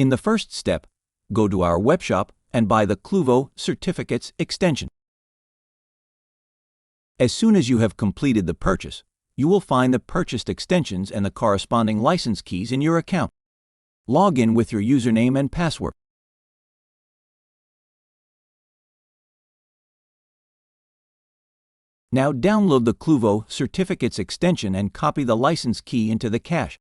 In the first step, go to our webshop and buy the CLUEVO Certificates extension. As soon as you have completed the purchase, you will find the purchased extensions and the corresponding license keys in your account. Log in with your username and password. Now download the CLUEVO Certificates extension and copy the license key into the cache.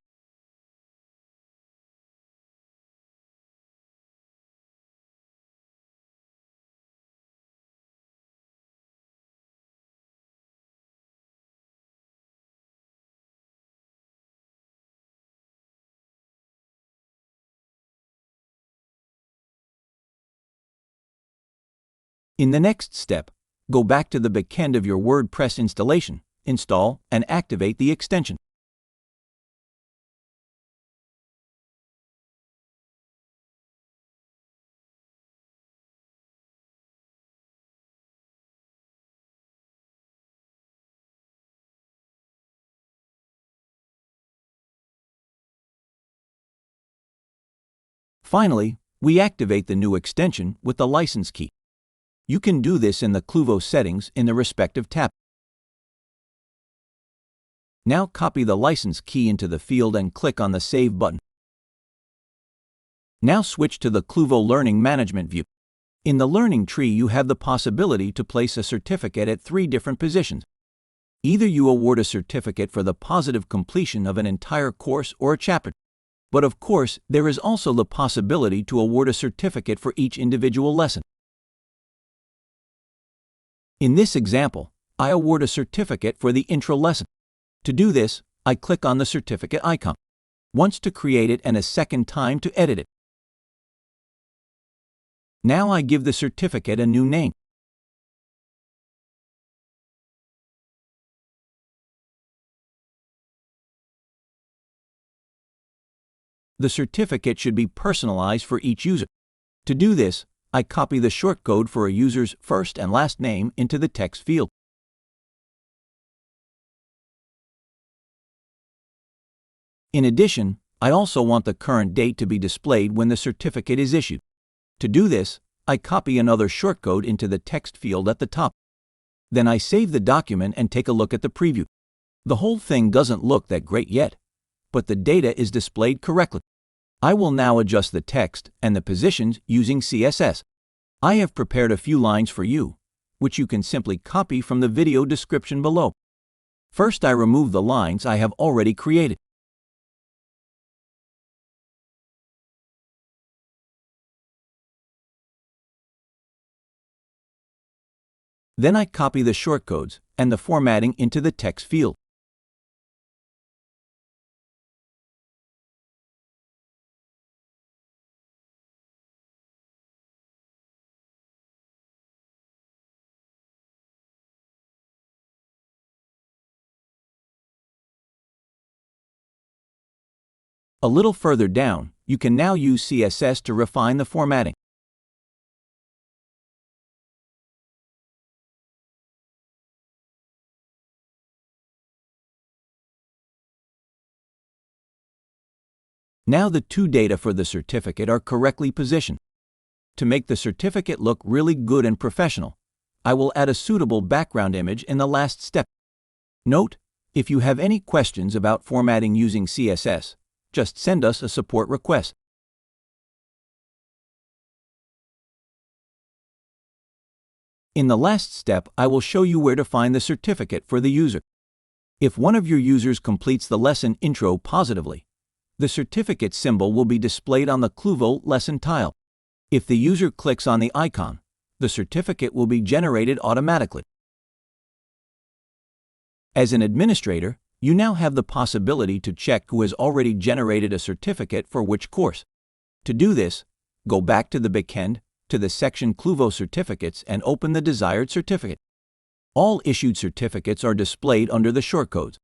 In the next step, go back to the backend of your WordPress installation, install and activate the extension. Finally, we activate the new extension with the license key. You can do this in the CLUEVO settings in the respective tab. Now copy the license key into the field and click on the Save button. Now switch to the CLUEVO Learning Management view. In the learning tree, you have the possibility to place a certificate at 3 different positions. Either you award a certificate for the positive completion of an entire course or a chapter. But of course, there is also the possibility to award a certificate for each individual lesson. In this example, I award a certificate for the intro lesson. To do this, I click on the certificate icon, once to create it and a second time to edit it. Now I give the certificate a new name. The certificate should be personalized for each user. To do this, I copy the shortcode for a user's first and last name into the text field. In addition, I also want the current date to be displayed when the certificate is issued. To do this, I copy another shortcode into the text field at the top. Then I save the document and take a look at the preview. The whole thing doesn't look that great yet, but the data is displayed correctly. I will now adjust the text and the positions using CSS. I have prepared a few lines for you, which you can simply copy from the video description below. First, I remove the lines I have already created. Then I copy the shortcodes and the formatting into the text field. A little further down, you can now use CSS to refine the formatting. Now the 2 data for the certificate are correctly positioned. To make the certificate look really good and professional, I will add a suitable background image in the last step. Note, if you have any questions about formatting using CSS, just send us a support request. In the last step, I will show you where to find the certificate for the user. If one of your users completes the lesson intro positively, the certificate symbol will be displayed on the CLUEVO lesson tile. If the user clicks on the icon, the certificate will be generated automatically. As an administrator, you now have the possibility to check who has already generated a certificate for which course. To do this, go back to the backend, to the section CLUEVO Certificates and open the desired certificate. All issued certificates are displayed under the shortcodes.